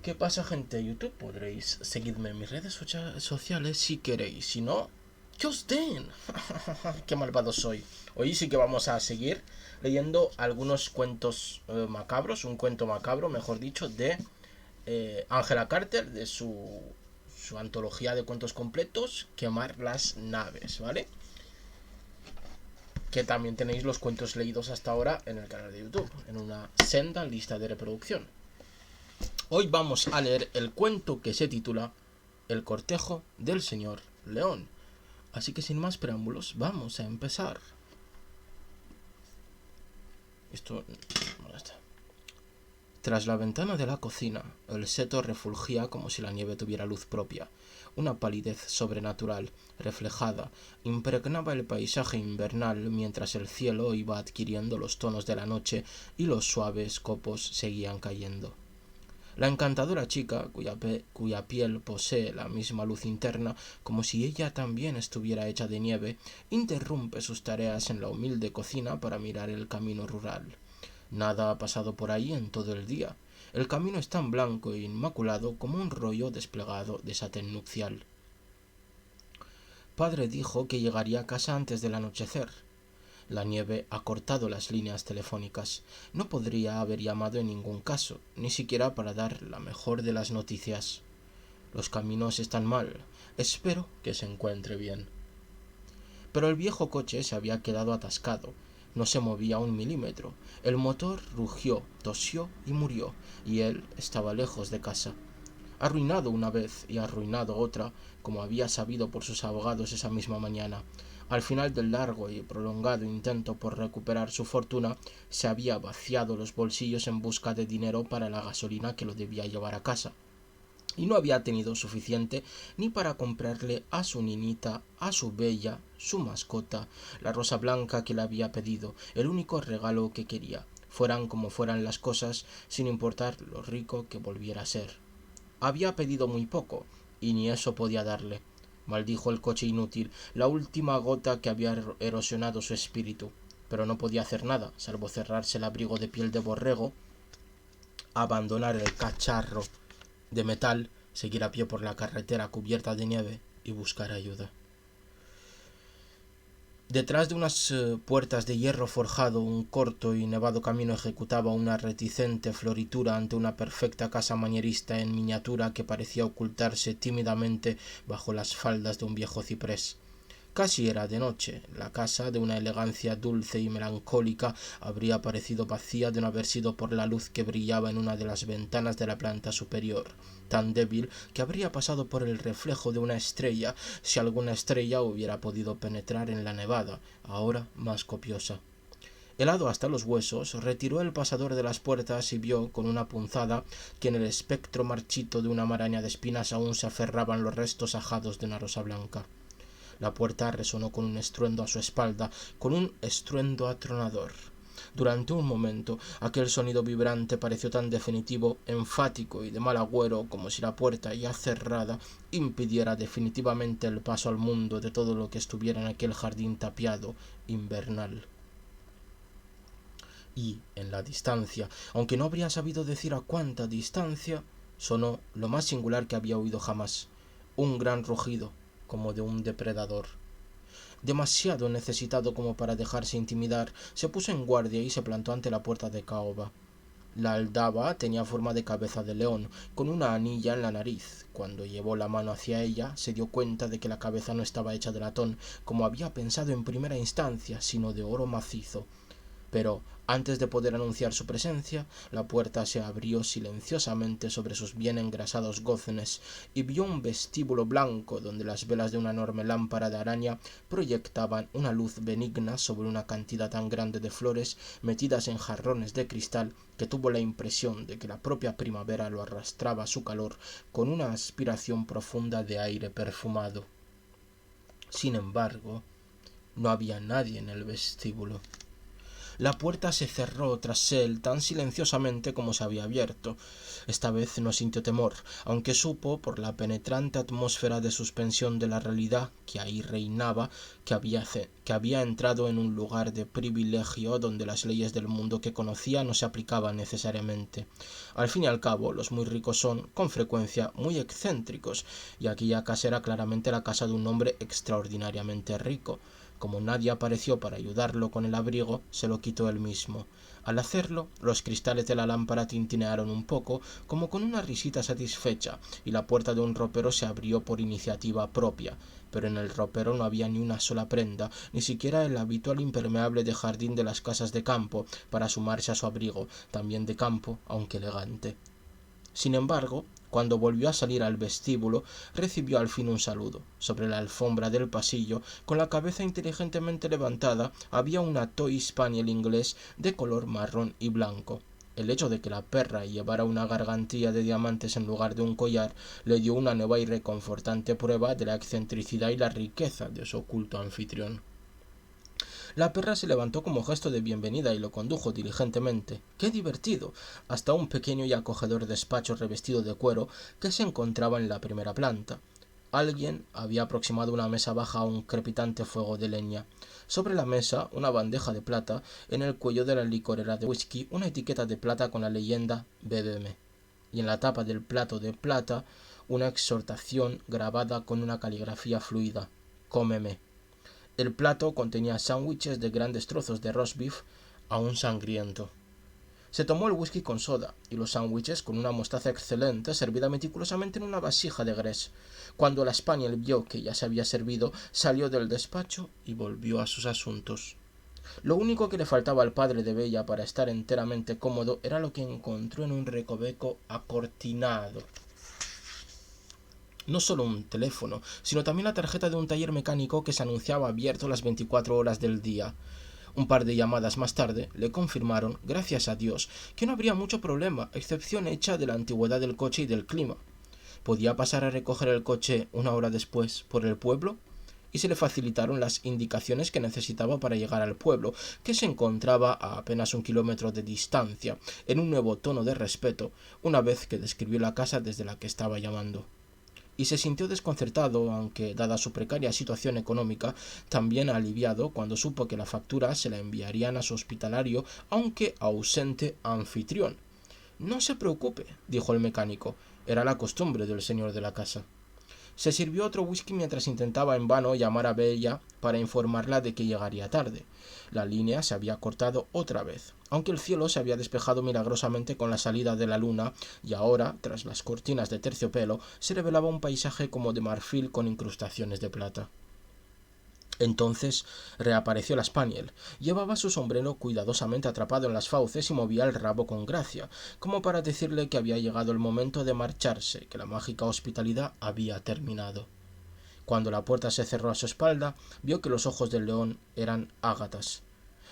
¿Qué pasa, gente de YouTube? Podréis seguirme en mis redes sociales si queréis. Si no, ¡que os den! ¡Qué malvado soy! Hoy sí que vamos a seguir leyendo algunos cuentos macabros, un cuento macabro, mejor dicho, de Angela Carter, de su antología de cuentos completos, Quemar las naves, ¿vale? Que también tenéis los cuentos leídos hasta ahora en el canal de YouTube, en una senda lista de reproducción. Hoy vamos a leer el cuento que se titula El cortejo del señor León. Así que sin más preámbulos, vamos a empezar. Esto... Bueno, está. Tras la ventana de la cocina, el seto refulgía como si la nieve tuviera luz propia. Una palidez sobrenatural, reflejada, impregnaba el paisaje invernal mientras el cielo iba adquiriendo los tonos de la noche y los suaves copos seguían cayendo. La encantadora chica, cuya piel posee la misma luz interna, como si ella también estuviera hecha de nieve, interrumpe sus tareas en la humilde cocina para mirar el camino rural. Nada ha pasado por ahí en todo el día. El camino es tan blanco e inmaculado como un rollo desplegado de satén nupcial. Padre dijo que llegaría a casa antes del anochecer. La nieve ha cortado las líneas telefónicas. No podría haber llamado en ningún caso, ni siquiera para dar la mejor de las noticias. Los caminos están mal. Espero que se encuentre bien. Pero el viejo coche se había quedado atascado. No se movía un milímetro. El motor rugió, tosió y murió, y él estaba lejos de casa. Arruinado una vez y arruinado otra, como había sabido por sus abogados esa misma mañana. Al final del largo y prolongado intento por recuperar su fortuna, se había vaciado los bolsillos en busca de dinero para la gasolina que lo debía llevar a casa. Y no había tenido suficiente ni para comprarle a su niñita, a su bella, su mascota, la rosa blanca que le había pedido, el único regalo que quería, fueran como fueran las cosas, sin importar lo rico que volviera a ser. Había pedido muy poco, y ni eso podía darle. Maldijo el coche inútil, la última gota que había erosionado su espíritu. Pero no podía hacer nada, salvo cerrarse el abrigo de piel de borrego, abandonar el cacharro de metal, seguir a pie por la carretera cubierta de nieve y buscar ayuda. Detrás de unas puertas de hierro forjado, un corto y nevado camino ejecutaba una reticente floritura ante una perfecta casa manierista en miniatura que parecía ocultarse tímidamente bajo las faldas de un viejo ciprés. Casi era de noche. La casa, de una elegancia dulce y melancólica, habría parecido vacía de no haber sido por la luz que brillaba en una de las ventanas de la planta superior, tan débil que habría pasado por el reflejo de una estrella, si alguna estrella hubiera podido penetrar en la nevada, ahora más copiosa. Helado hasta los huesos, retiró el pasador de las puertas y vio, con una punzada, que en el espectro marchito de una maraña de espinas aún se aferraban los restos ajados de una rosa blanca. La puerta resonó con un estruendo a su espalda, con un estruendo atronador. Durante un momento, aquel sonido vibrante pareció tan definitivo, enfático y de mal agüero, como si la puerta ya cerrada impidiera definitivamente el paso al mundo de todo lo que estuviera en aquel jardín tapiado, invernal. Y, en la distancia, aunque no habría sabido decir a cuánta distancia, sonó lo más singular que había oído jamás: un gran rugido, como de un depredador. Demasiado necesitado como para dejarse intimidar, se puso en guardia y se plantó ante la puerta de caoba. La aldaba tenía forma de cabeza de león, con una anilla en la nariz. Cuando llevó la mano hacia ella, se dio cuenta de que la cabeza no estaba hecha de latón, como había pensado en primera instancia, sino de oro macizo. Pero, antes de poder anunciar su presencia, la puerta se abrió silenciosamente sobre sus bien engrasados goznes y vio un vestíbulo blanco donde las velas de una enorme lámpara de araña proyectaban una luz benigna sobre una cantidad tan grande de flores metidas en jarrones de cristal que tuvo la impresión de que la propia primavera lo arrastraba a su calor con una aspiración profunda de aire perfumado. Sin embargo, no había nadie en el vestíbulo. La puerta se cerró tras él tan silenciosamente como se había abierto. Esta vez no sintió temor, aunque supo, por la penetrante atmósfera de suspensión de la realidad que ahí reinaba, que había entrado en un lugar de privilegio donde las leyes del mundo que conocía no se aplicaban necesariamente. Al fin y al cabo, los muy ricos son, con frecuencia, muy excéntricos, y aquella casa era claramente la casa de un hombre extraordinariamente rico. Como nadie apareció para ayudarlo con el abrigo, se lo quitó él mismo. Al hacerlo, los cristales de la lámpara tintinearon un poco, como con una risita satisfecha, y la puerta de un ropero se abrió por iniciativa propia. Pero en el ropero no había ni una sola prenda, ni siquiera el habitual impermeable de jardín de las casas de campo, para sumarse a su abrigo, también de campo, aunque elegante. Sin embargo, cuando volvió a salir al vestíbulo, recibió al fin un saludo. Sobre la alfombra del pasillo, con la cabeza inteligentemente levantada, había un Toy Spaniel inglés de color marrón y blanco. El hecho de que la perra llevara una gargantilla de diamantes en lugar de un collar le dio una nueva y reconfortante prueba de la excentricidad y la riqueza de su oculto anfitrión. La perra se levantó como gesto de bienvenida y lo condujo diligentemente. ¡Qué divertido! Hasta un pequeño y acogedor despacho revestido de cuero que se encontraba en la primera planta. Alguien había aproximado una mesa baja a un crepitante fuego de leña. Sobre la mesa, una bandeja de plata, en el cuello de la licorera de whisky, una etiqueta de plata con la leyenda «Bébeme». Y en la tapa del plato de plata, una exhortación grabada con una caligrafía fluida: «Cómeme». El plato contenía sándwiches de grandes trozos de roast beef aún sangriento. Se tomó el whisky con soda y los sándwiches con una mostaza excelente servida meticulosamente en una vasija de grés. Cuando la Spaniel vio que ya se había servido, salió del despacho y volvió a sus asuntos. Lo único que le faltaba al padre de Bella para estar enteramente cómodo era lo que encontró en un recoveco acortinado. No solo un teléfono, sino también la tarjeta de un taller mecánico que se anunciaba abierto las 24 horas del día. Un par de llamadas más tarde le confirmaron, gracias a Dios, que no habría mucho problema, excepción hecha de la antigüedad del coche y del clima. Podía pasar a recoger el coche una hora después por el pueblo, y se le facilitaron las indicaciones que necesitaba para llegar al pueblo, que se encontraba a apenas 1 kilómetro de distancia, en un nuevo tono de respeto, una vez que describió la casa desde la que estaba llamando. Y se sintió desconcertado, aunque, dada su precaria situación económica, también aliviado cuando supo que la factura se la enviarían a su hospitalario, aunque ausente, anfitrión. «No se preocupe», dijo el mecánico. Era la costumbre del señor de la casa. Se sirvió otro whisky mientras intentaba en vano llamar a Bella para informarla de que llegaría tarde. La línea se había cortado otra vez, aunque el cielo se había despejado milagrosamente con la salida de la luna, y ahora, tras las cortinas de terciopelo, se revelaba un paisaje como de marfil con incrustaciones de plata. Entonces reapareció la Spaniel. Llevaba su sombrero cuidadosamente atrapado en las fauces y movía el rabo con gracia, como para decirle que había llegado el momento de marcharse, que la mágica hospitalidad había terminado. Cuando la puerta se cerró a su espalda, vio que los ojos del león eran ágatas.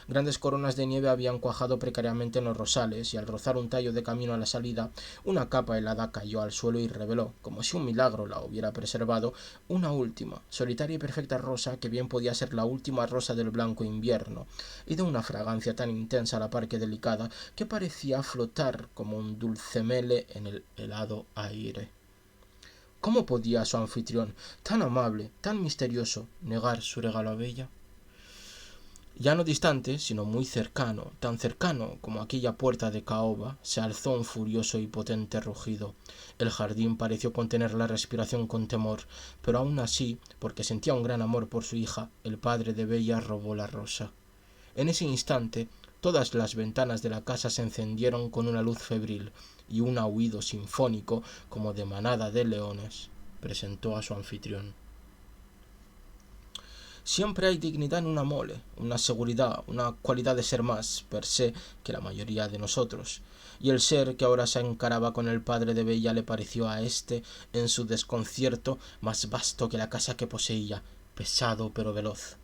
Grandes coronas de nieve habían cuajado precariamente en los rosales, y al rozar un tallo de camino a la salida, una capa helada cayó al suelo y reveló, como si un milagro la hubiera preservado, una última, solitaria y perfecta rosa que bien podía ser la última rosa del blanco invierno, y de una fragancia tan intensa a la par que delicada, que parecía flotar como un dulcemele en el helado aire. ¿Cómo podía su anfitrión, tan amable, tan misterioso, negar su regalo a Bella? Ya no distante, sino muy cercano, tan cercano como aquella puerta de caoba, se alzó un furioso y potente rugido. El jardín pareció contener la respiración con temor, pero aún así, porque sentía un gran amor por su hija, el padre de Bella robó la rosa. En ese instante, todas las ventanas de la casa se encendieron con una luz febril, y un aullido sinfónico, como de manada de leones, presentó a su anfitrión. Siempre hay dignidad en una mole, una seguridad, una cualidad de ser más, per se, que la mayoría de nosotros. Y el ser que ahora se encaraba con el padre de Bella le pareció a éste, en su desconcierto, más vasto que la casa que poseía, pesado pero veloz.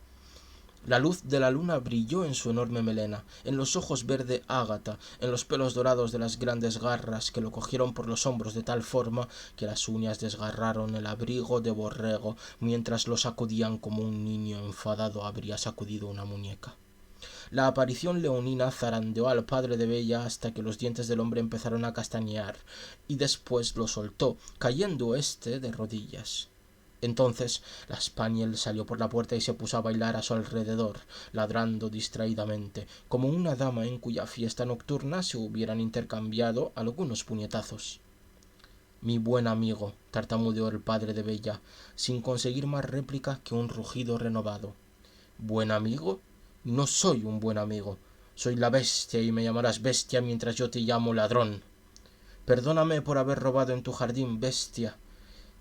La luz de la luna brilló en su enorme melena, en los ojos verde ágata, en los pelos dorados de las grandes garras que lo cogieron por los hombros de tal forma que las uñas desgarraron el abrigo de borrego mientras lo sacudían como un niño enfadado habría sacudido una muñeca. La aparición leonina zarandeó al padre de Bella hasta que los dientes del hombre empezaron a castañear, y después lo soltó, cayendo éste de rodillas. Entonces la Spaniel salió por la puerta y se puso a bailar a su alrededor, ladrando distraídamente, como una dama en cuya fiesta nocturna se hubieran intercambiado algunos puñetazos. Mi buen amigo, tartamudeó el padre de Bella, sin conseguir más réplica que un rugido renovado. ¿Buen amigo? No soy un buen amigo. Soy la bestia y me llamarás bestia mientras yo te llamo ladrón. Perdóname por haber robado en tu jardín, bestia.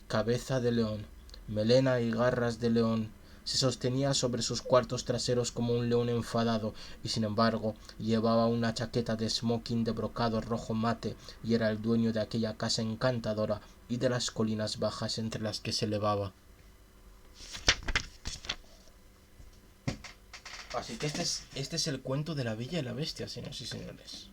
Cabeza de león, melena y garras de león. Se sostenía sobre sus cuartos traseros como un león enfadado, y sin embargo llevaba una chaqueta de smoking de brocado rojo mate y era el dueño de aquella casa encantadora y de las colinas bajas entre las que se elevaba. Así que este es el cuento de la Bella y la Bestia, señores y señores.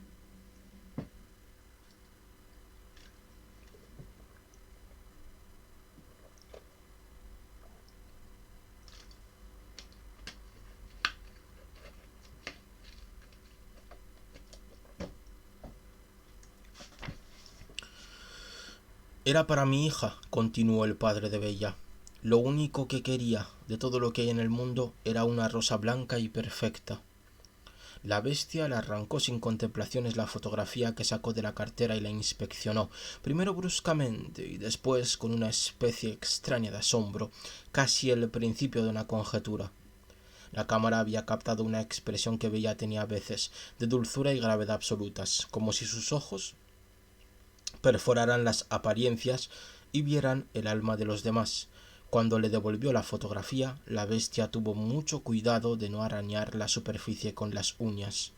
Era para mi hija, continuó el padre de Bella. Lo único que quería de todo lo que hay en el mundo era una rosa blanca y perfecta. La bestia le arrancó sin contemplaciones la fotografía que sacó de la cartera y la inspeccionó, primero bruscamente y después con una especie extraña de asombro, casi el principio de una conjetura. La cámara había captado una expresión que Bella tenía a veces, de dulzura y gravedad absolutas, como si sus ojos perforaran las apariencias y vieran el alma de los demás. Cuando le devolvió la fotografía, la bestia tuvo mucho cuidado de no arañar la superficie con las uñas.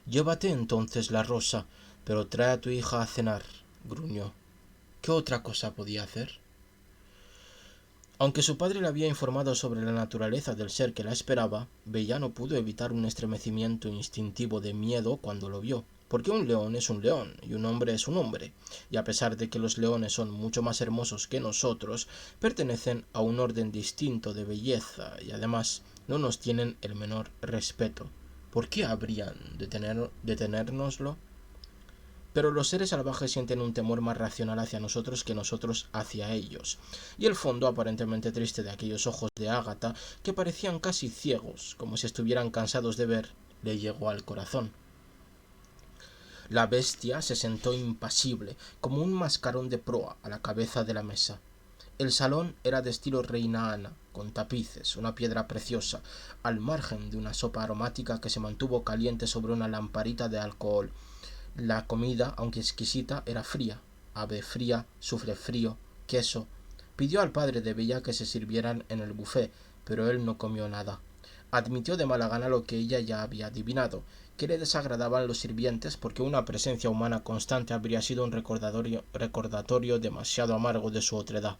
Llévate entonces la rosa, pero trae a tu hija a cenar, gruñó. ¿Qué otra cosa podía hacer? Aunque su padre le había informado sobre la naturaleza del ser que la esperaba, Bella no pudo evitar un estremecimiento instintivo de miedo cuando lo vio, porque un león es un león y un hombre es un hombre, y a pesar de que los leones son mucho más hermosos que nosotros, pertenecen a un orden distinto de belleza y además no nos tienen el menor respeto. ¿Por qué habrían de tenérnoslo? Pero los seres salvajes sienten un temor más racional hacia nosotros que nosotros hacia ellos, y el fondo aparentemente triste de aquellos ojos de Ágata, que parecían casi ciegos, como si estuvieran cansados de ver, le llegó al corazón. La bestia se sentó impasible, como un mascarón de proa, a la cabeza de la mesa. El salón era de estilo reina Ana, con tapices, una piedra preciosa, al margen de una sopa aromática que se mantuvo caliente sobre una lamparita de alcohol. La comida, aunque exquisita, era fría. Ave fría, sufre frío, queso. Pidió al padre de Bella que se sirvieran en el buffet, pero él no comió nada. Admitió de mala gana lo que ella ya había adivinado, que le desagradaban los sirvientes porque una presencia humana constante habría sido un recordatorio demasiado amargo de su otredad.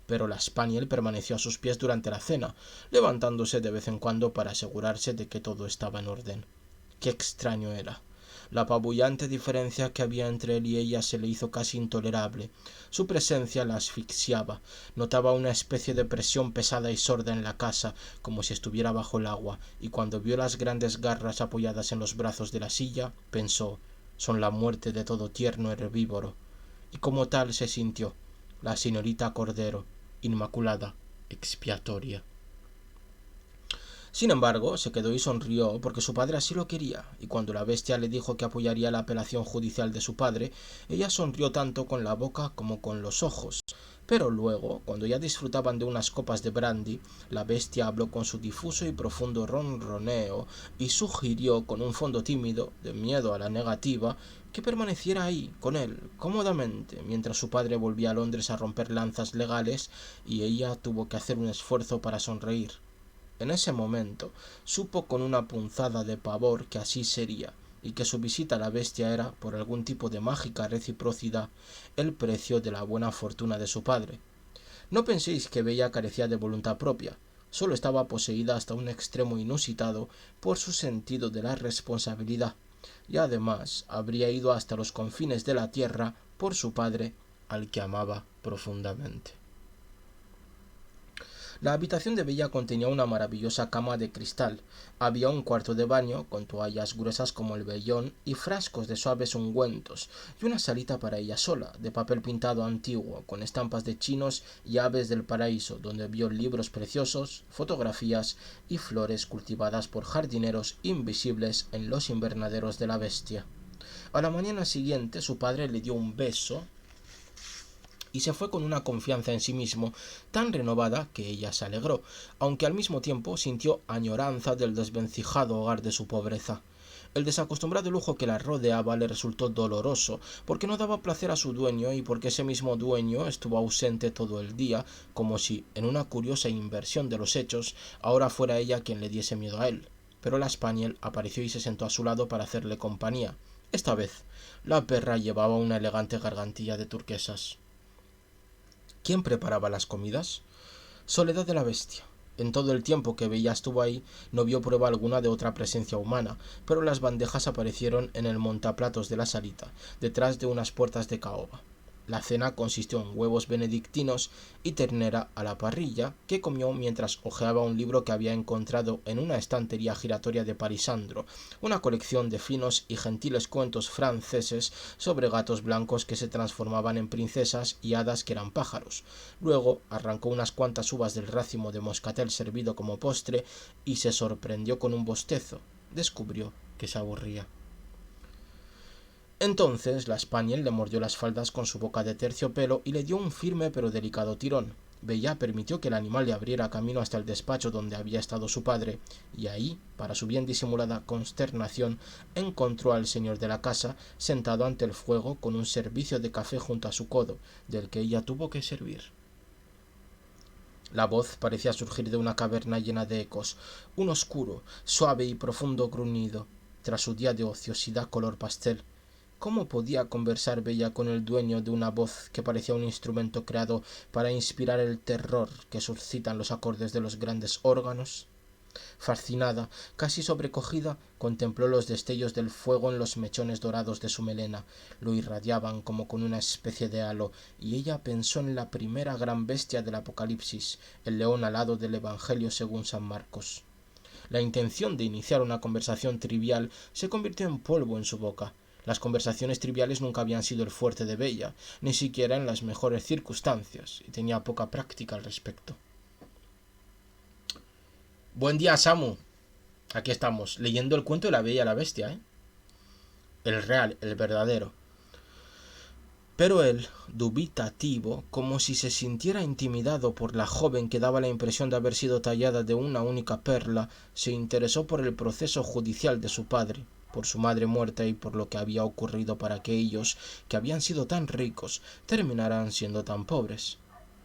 Pero la Spaniel permaneció a sus pies durante la cena, levantándose de vez en cuando para asegurarse de que todo estaba en orden. Qué extraño era. La apabullante diferencia que había entre él y ella se le hizo casi intolerable. Su presencia la asfixiaba. Notaba una especie de presión pesada y sorda en la casa, como si estuviera bajo el agua, y cuando vio las grandes garras apoyadas en los brazos de la silla, pensó: son la muerte de todo tierno herbívoro. Y como tal se sintió, la señorita Cordero, inmaculada, expiatoria. Sin embargo, se quedó y sonrió porque su padre así lo quería, y cuando la bestia le dijo que apoyaría la apelación judicial de su padre, ella sonrió tanto con la boca como con los ojos. Pero luego, cuando ya disfrutaban de unas copas de brandy, la bestia habló con su difuso y profundo ronroneo y sugirió con un fondo tímido, de miedo a la negativa, que permaneciera ahí, con él, cómodamente, mientras su padre volvía a Londres a romper lanzas legales y ella tuvo que hacer un esfuerzo para sonreír. En ese momento supo con una punzada de pavor que así sería, y que su visita a la bestia era, por algún tipo de mágica reciprocidad, el precio de la buena fortuna de su padre. No penséis que Bella carecía de voluntad propia, solo estaba poseída hasta un extremo inusitado por su sentido de la responsabilidad, y además habría ido hasta los confines de la tierra por su padre, al que amaba profundamente. La habitación de Bella contenía una maravillosa cama de cristal. Había un cuarto de baño con toallas gruesas como el vellón y frascos de suaves ungüentos, y una salita para ella sola, de papel pintado antiguo, con estampas de chinos y aves del paraíso, donde vio libros preciosos, fotografías y flores cultivadas por jardineros invisibles en los invernaderos de la bestia. A la mañana siguiente su padre le dio un beso y se fue con una confianza en sí mismo tan renovada que ella se alegró, aunque al mismo tiempo sintió añoranza del desvencijado hogar de su pobreza. El desacostumbrado lujo que la rodeaba le resultó doloroso, porque no daba placer a su dueño y porque ese mismo dueño estuvo ausente todo el día, como si, en una curiosa inversión de los hechos, ahora fuera ella quien le diese miedo a él. Pero la Spaniel apareció y se sentó a su lado para hacerle compañía. Esta vez, la perra llevaba una elegante gargantilla de turquesas. ¿Quién preparaba las comidas? Soledad de la bestia. En todo el tiempo que Bella estuvo ahí, no vio prueba alguna de otra presencia humana, pero las bandejas aparecieron en el montaplatos de la salita, detrás de unas puertas de caoba. La cena consistió en huevos benedictinos y ternera a la parrilla, que comió mientras hojeaba un libro que había encontrado en una estantería giratoria de Parisandro, una colección de finos y gentiles cuentos franceses sobre gatos blancos que se transformaban en princesas y hadas que eran pájaros. Luego arrancó unas cuantas uvas del racimo de moscatel servido como postre y se sorprendió con un bostezo. Descubrió que se aburría. Entonces la Spaniel le mordió las faldas con su boca de terciopelo y le dio un firme pero delicado tirón. Bella permitió que el animal le abriera camino hasta el despacho donde había estado su padre, y ahí, para su bien disimulada consternación, encontró al señor de la casa sentado ante el fuego con un servicio de café junto a su codo, del que ella tuvo que servir. La voz parecía surgir de una caverna llena de ecos, un oscuro, suave y profundo gruñido, tras su día de ociosidad color pastel. ¿Cómo podía conversar Bella con el dueño de una voz que parecía un instrumento creado para inspirar el terror que suscitan los acordes de los grandes órganos? Fascinada, casi sobrecogida, contempló los destellos del fuego en los mechones dorados de su melena. Lo irradiaban como con una especie de halo, y ella pensó en la primera gran bestia del Apocalipsis, el león alado del Evangelio según San Marcos. La intención de iniciar una conversación trivial se convirtió en polvo en su boca. Las conversaciones triviales nunca habían sido el fuerte de Bella, ni siquiera en las mejores circunstancias, y tenía poca práctica al respecto. Buen día, Samu. Aquí estamos, leyendo el cuento de la Bella y la Bestia, ¿eh? El real, el verdadero. Pero él, dubitativo, como si se sintiera intimidado por la joven que daba la impresión de haber sido tallada de una única perla, se interesó por el proceso judicial de su padre, por su madre muerta y por lo que había ocurrido para que ellos, que habían sido tan ricos, terminaran siendo tan pobres.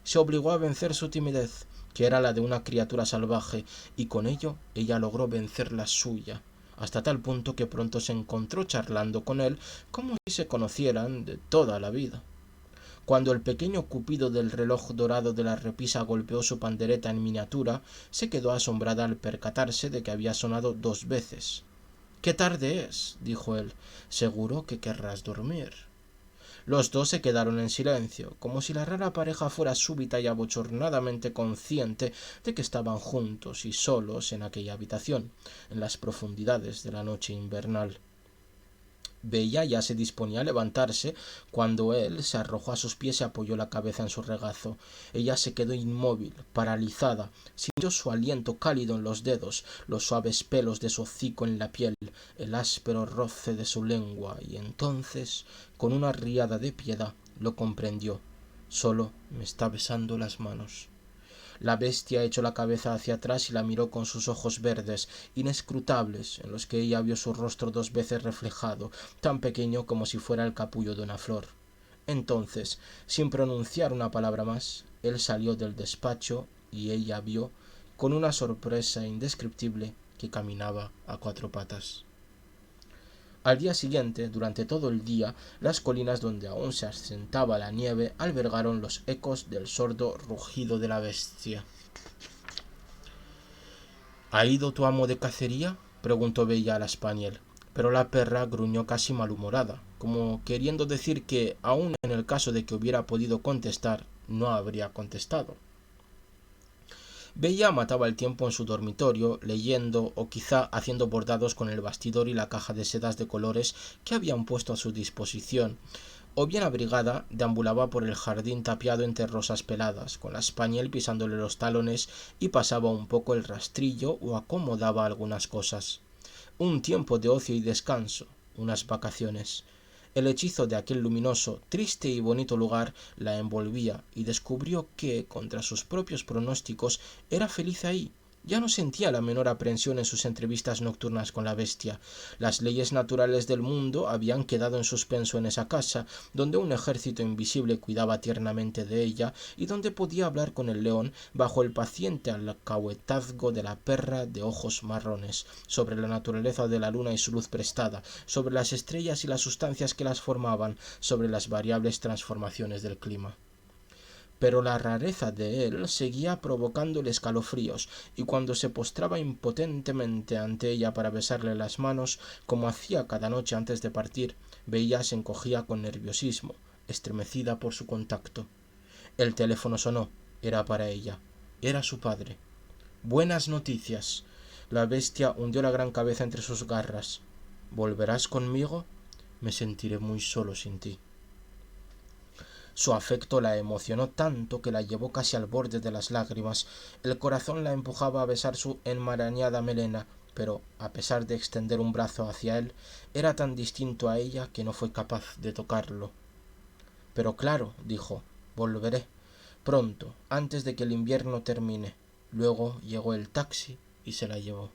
Se obligó a vencer su timidez, que era la de una criatura salvaje, y con ello ella logró vencer la suya, hasta tal punto que pronto se encontró charlando con él como si se conocieran de toda la vida. Cuando el pequeño cupido del reloj dorado de la repisa golpeó su pandereta en miniatura, se quedó asombrada al percatarse de que había sonado 2 veces. «¡Qué tarde es!», dijo él. «Seguro que querrás dormir». Los dos se quedaron en silencio, como si la rara pareja fuera súbita y abochornadamente consciente de que estaban juntos y solos en aquella habitación, en las profundidades de la noche invernal. Bella ya se disponía a levantarse cuando él se arrojó a sus pies y apoyó la cabeza en su regazo. Ella se quedó inmóvil, paralizada, sintió su aliento cálido en los dedos, los suaves pelos de su hocico en la piel, el áspero roce de su lengua, y entonces, con una riada de piedad, lo comprendió. Solo me está besando las manos. La bestia echó la cabeza hacia atrás y la miró con sus ojos verdes, inescrutables, en los que ella vio su rostro 2 veces reflejado, tan pequeño como si fuera el capullo de una flor. Entonces, sin pronunciar una palabra más, él salió del despacho y ella vio, con una sorpresa indescriptible, que caminaba a 4 patas. Al día siguiente, durante todo el día, las colinas donde aún se asentaba la nieve albergaron los ecos del sordo rugido de la bestia. ¿Ha ido tu amo de cacería?, preguntó Bella a la Spaniel, pero la perra gruñó casi malhumorada, como queriendo decir que, aun en el caso de que hubiera podido contestar, no habría contestado. Bella mataba el tiempo en su dormitorio, leyendo o quizá haciendo bordados con el bastidor y la caja de sedas de colores que habían puesto a su disposición, o bien abrigada, deambulaba por el jardín tapiado entre rosas peladas, con la español pisándole los talones y pasaba un poco el rastrillo o acomodaba algunas cosas. Un tiempo de ocio y descanso, unas vacaciones. El hechizo de aquel luminoso, triste y bonito lugar la envolvía y descubrió que, contra sus propios pronósticos, era feliz ahí. Ya no sentía la menor aprensión en sus entrevistas nocturnas con la bestia. Las leyes naturales del mundo habían quedado en suspenso en esa casa, donde un ejército invisible cuidaba tiernamente de ella y donde podía hablar con el león bajo el paciente alcahuetazgo de la perra de ojos marrones, sobre la naturaleza de la luna y su luz prestada, sobre las estrellas y las sustancias que las formaban, sobre las variables transformaciones del clima. Pero la rareza de él seguía provocándole escalofríos, y cuando se postraba impotentemente ante ella para besarle las manos, como hacía cada noche antes de partir, Bella se encogía con nerviosismo, estremecida por su contacto. El teléfono sonó. Era para ella. Era su padre. Buenas noticias. La bestia hundió la gran cabeza entre sus garras. ¿Volverás conmigo? Me sentiré muy solo sin ti. Su afecto la emocionó tanto que la llevó casi al borde de las lágrimas. El corazón la empujaba a besar su enmarañada melena, pero, a pesar de extender un brazo hacia él, era tan distinto a ella que no fue capaz de tocarlo. Pero claro, dijo, volveré. Pronto, antes de que el invierno termine. Luego llegó el taxi y se la llevó.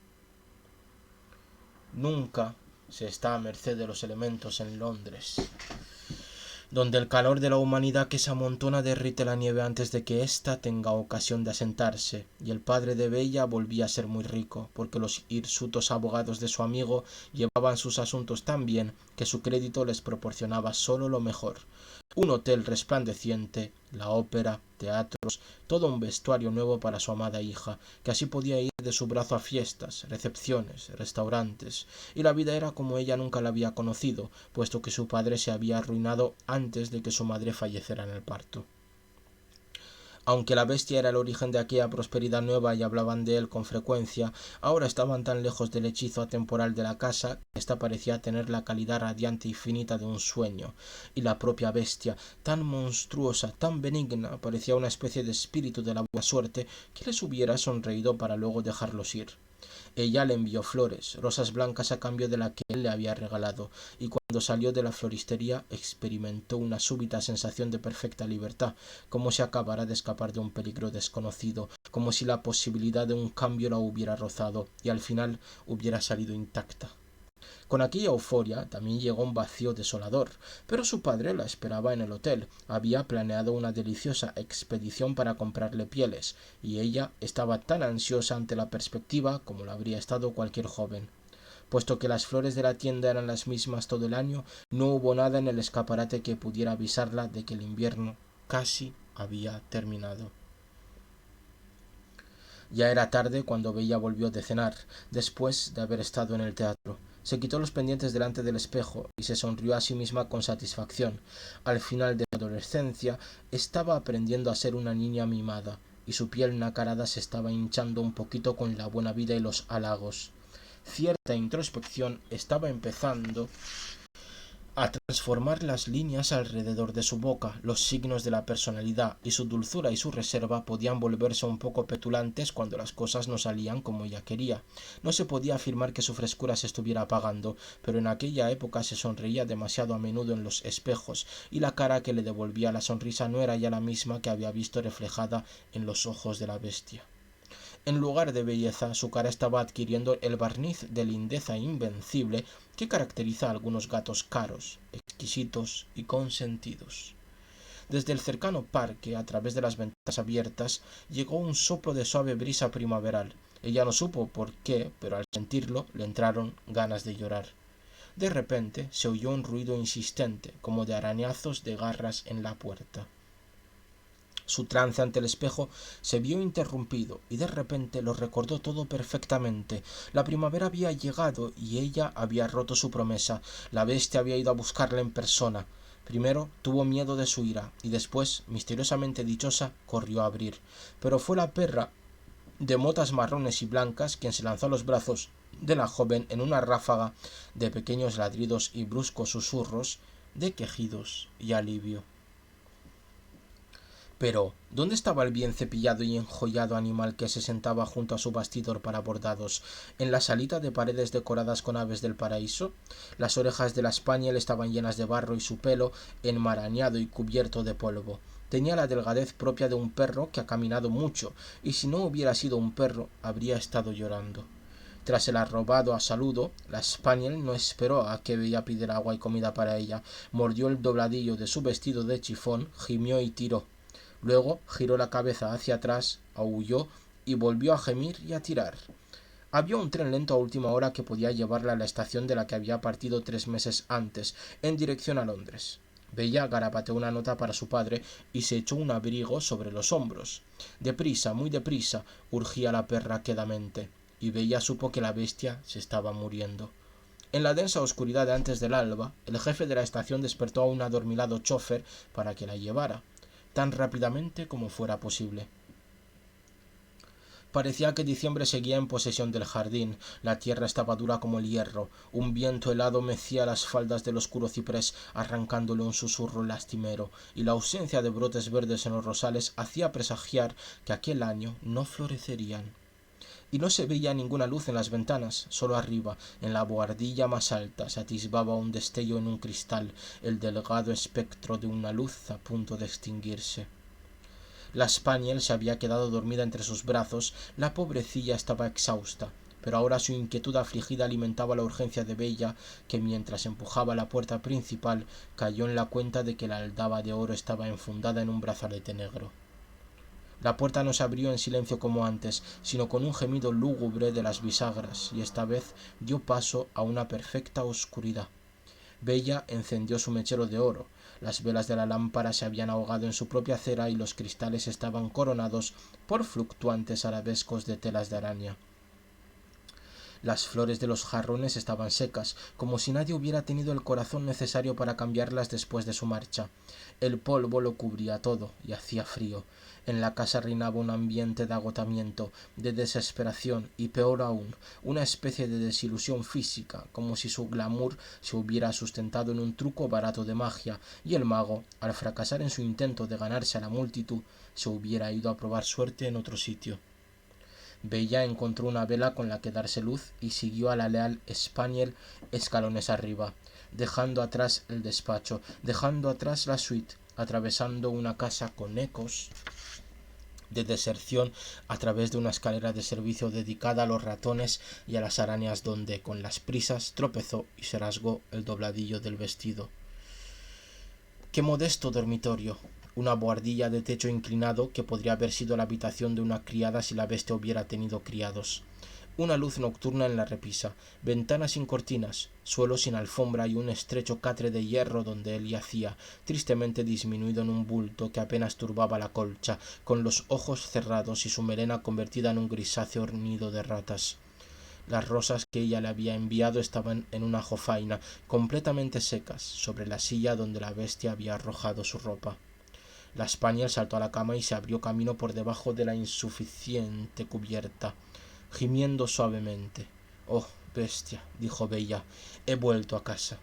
Nunca se está a merced de los elementos en Londres, donde el calor de la humanidad que se amontona derrite la nieve antes de que ésta tenga ocasión de asentarse, y el padre de Bella volvía a ser muy rico, porque los hirsutos abogados de su amigo llevaban sus asuntos tan bien que su crédito les proporcionaba solo lo mejor. Un hotel resplandeciente, la ópera, teatros, todo un vestuario nuevo para su amada hija, que así podía ir de su brazo a fiestas, recepciones, restaurantes, y la vida era como ella nunca la había conocido, puesto que su padre se había arruinado antes de que su madre falleciera en el parto. Aunque la bestia era el origen de aquella prosperidad nueva y hablaban de él con frecuencia, ahora estaban tan lejos del hechizo atemporal de la casa que ésta parecía tener la calidad radiante y finita de un sueño, y la propia bestia, tan monstruosa, tan benigna, parecía una especie de espíritu de la buena suerte que les hubiera sonreído para luego dejarlos ir. Ella le envió flores, rosas blancas a cambio de la que él le había regalado, y cuando salió de la floristería experimentó una súbita sensación de perfecta libertad, como si acabara de escapar de un peligro desconocido, como si la posibilidad de un cambio la hubiera rozado y al final hubiera salido intacta. Con aquella euforia también llegó un vacío desolador, pero su padre la esperaba en el hotel. Había planeado una deliciosa expedición para comprarle pieles, y ella estaba tan ansiosa ante la perspectiva como lo habría estado cualquier joven. Puesto que las flores de la tienda eran las mismas todo el año, no hubo nada en el escaparate que pudiera avisarla de que el invierno casi había terminado. Ya era tarde cuando Bella volvió de cenar, después de haber estado en el teatro. Se quitó los pendientes delante del espejo y se sonrió a sí misma con satisfacción. Al final de su adolescencia estaba aprendiendo a ser una niña mimada, y su piel nacarada se estaba hinchando un poquito con la buena vida y los halagos. Cierta introspección estaba empezando a transformar las líneas alrededor de su boca, los signos de la personalidad, y su dulzura y su reserva podían volverse un poco petulantes cuando las cosas no salían como ella quería. No se podía afirmar que su frescura se estuviera apagando, pero en aquella época se sonreía demasiado a menudo en los espejos, y la cara que le devolvía la sonrisa no era ya la misma que había visto reflejada en los ojos de la bestia. En lugar de belleza, su cara estaba adquiriendo el barniz de lindeza invencible que caracteriza a algunos gatos caros, exquisitos y consentidos. Desde el cercano parque, a través de las ventanas abiertas, llegó un soplo de suave brisa primaveral. Ella no supo por qué, pero al sentirlo le entraron ganas de llorar. De repente se oyó un ruido insistente, como de arañazos de garras en la puerta. Su trance ante el espejo se vio interrumpido y de repente lo recordó todo perfectamente. La primavera había llegado y ella había roto su promesa. La bestia había ido a buscarla en persona. Primero tuvo miedo de su ira y después, misteriosamente dichosa, corrió a abrir. Pero fue la perra de motas marrones y blancas, quien se lanzó a los brazos de la joven en una ráfaga de pequeños ladridos y bruscos susurros de quejidos y alivio. Pero, ¿dónde estaba el bien cepillado y enjollado animal que se sentaba junto a su bastidor para bordados? ¿En la salita de paredes decoradas con aves del paraíso? Las orejas de la spaniel estaban llenas de barro y su pelo enmarañado y cubierto de polvo. Tenía la delgadez propia de un perro que ha caminado mucho, y si no hubiera sido un perro, habría estado llorando. Tras el arrobado saludo, la spaniel no esperó a que Bella pidiera agua y comida para ella. Mordió el dobladillo de su vestido de chifón, gimió y tiró. Luego giró la cabeza hacia atrás, aulló y volvió a gemir y a tirar. Había un tren lento a última hora que podía llevarla a la estación de la que había partido 3 meses antes, en dirección a Londres. Bella garabateó una nota para su padre y se echó un abrigo sobre los hombros. Deprisa, muy deprisa, urgía la perra quedamente, y Bella supo que la bestia se estaba muriendo. En la densa oscuridad de antes del alba, el jefe de la estación despertó a un adormilado chofer para que la llevara tan rápidamente como fuera posible. Parecía que diciembre seguía en posesión del jardín. La tierra estaba dura como el hierro. Un viento helado mecía las faldas del oscuro ciprés, arrancándole un susurro lastimero, y la ausencia de brotes verdes en los rosales hacía presagiar que aquel año no florecerían. Y no se veía ninguna luz en las ventanas, solo arriba, en la bohardilla más alta, se atisbaba un destello en un cristal, el delgado espectro de una luz a punto de extinguirse. La spaniel se había quedado dormida entre sus brazos, la pobrecilla estaba exhausta, pero ahora su inquietud afligida alimentaba la urgencia de Bella, que mientras empujaba la puerta principal cayó en la cuenta de que la aldaba de oro estaba enfundada en un brazalete negro. La puerta no se abrió en silencio como antes, sino con un gemido lúgubre de las bisagras, y esta vez dio paso a una perfecta oscuridad. Bella encendió su mechero de oro. Las velas de la lámpara se habían ahogado en su propia cera y los cristales estaban coronados por fluctuantes arabescos de telas de araña. Las flores de los jarrones estaban secas, como si nadie hubiera tenido el corazón necesario para cambiarlas después de su marcha. El polvo lo cubría todo y hacía frío. En la casa reinaba un ambiente de agotamiento, de desesperación y, peor aún, una especie de desilusión física, como si su glamour se hubiera sustentado en un truco barato de magia, y el mago, al fracasar en su intento de ganarse a la multitud, se hubiera ido a probar suerte en otro sitio. Bella encontró una vela con la que darse luz y siguió a la leal spaniel escalones arriba, dejando atrás el despacho, dejando atrás la suite, atravesando una casa con ecos de deserción a través de una escalera de servicio dedicada a los ratones y a las arañas donde, con las prisas, tropezó y se rasgó el dobladillo del vestido. ¡Qué modesto dormitorio! Una bohardilla de techo inclinado que podría haber sido la habitación de una criada si la bestia hubiera tenido criados. Una luz nocturna en la repisa, ventanas sin cortinas, suelo sin alfombra y un estrecho catre de hierro donde él yacía, tristemente disminuido en un bulto que apenas turbaba la colcha, con los ojos cerrados y su melena convertida en un grisáceo nido de ratas. Las rosas que ella le había enviado estaban en una jofaina, completamente secas, sobre la silla donde la bestia había arrojado su ropa. La spaniel saltó a la cama y se abrió camino por debajo de la insuficiente cubierta, gimiendo suavemente. «Oh, bestia», dijo Bella, «he vuelto a casa».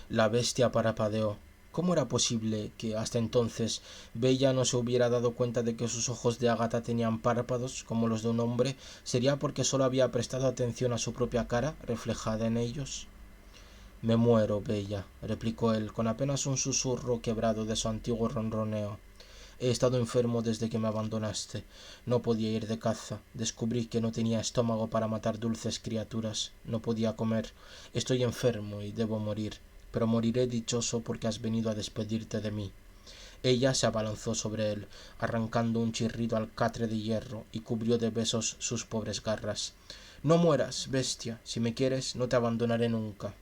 La bestia parpadeó. ¿Cómo era posible que, hasta entonces, Bella no se hubiera dado cuenta de que sus ojos de ágata tenían párpados como los de un hombre? ¿Sería porque solo había prestado atención a su propia cara reflejada en ellos? «Me muero, Bella», replicó él, con apenas un susurro quebrado de su antiguo ronroneo. «He estado enfermo desde que me abandonaste. No podía ir de caza. Descubrí que no tenía estómago para matar dulces criaturas. No podía comer. Estoy enfermo y debo morir. Pero moriré dichoso porque has venido a despedirte de mí». Ella se abalanzó sobre él, arrancando un chirrido al catre de hierro, y cubrió de besos sus pobres garras. «No mueras, bestia. Si me quieres, no te abandonaré nunca».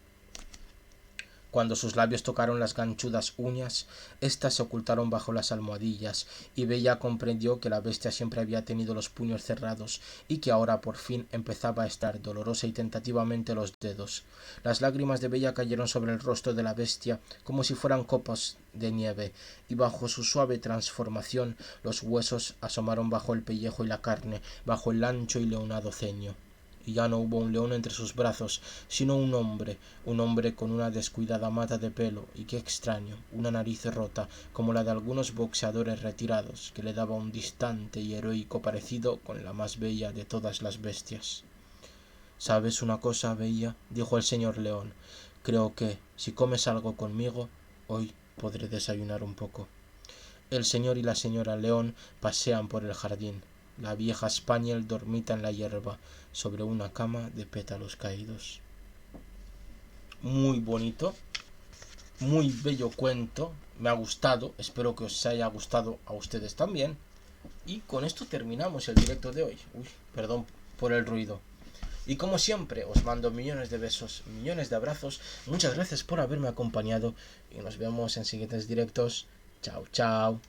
Cuando sus labios tocaron las ganchudas uñas, éstas se ocultaron bajo las almohadillas, y Bella comprendió que la bestia siempre había tenido los puños cerrados y que ahora por fin empezaba a estar dolorosa y tentativamente los dedos. Las lágrimas de Bella cayeron sobre el rostro de la bestia como si fueran copas de nieve, y bajo su suave transformación los huesos asomaron bajo el pellejo y la carne, bajo el ancho y leonado ceño. Y ya no hubo un león entre sus brazos, sino un hombre con una descuidada mata de pelo, y qué extraño, una nariz rota, como la de algunos boxeadores retirados, que le daba un distante y heroico parecido con la más bella de todas las bestias. ¿Sabes una cosa, Bella?, dijo el señor León. Creo que, si comes algo conmigo, hoy podré desayunar un poco. El señor y la señora León pasean por el jardín. La vieja Spaniel dormita en la hierba, sobre una cama de pétalos caídos. Muy bonito, muy bello cuento, me ha gustado, espero que os haya gustado a ustedes también. Y con esto terminamos el directo de hoy. Perdón por el ruido. Y como siempre, os mando millones de besos, millones de abrazos. Muchas gracias por haberme acompañado y nos vemos en siguientes directos. Chao, chao.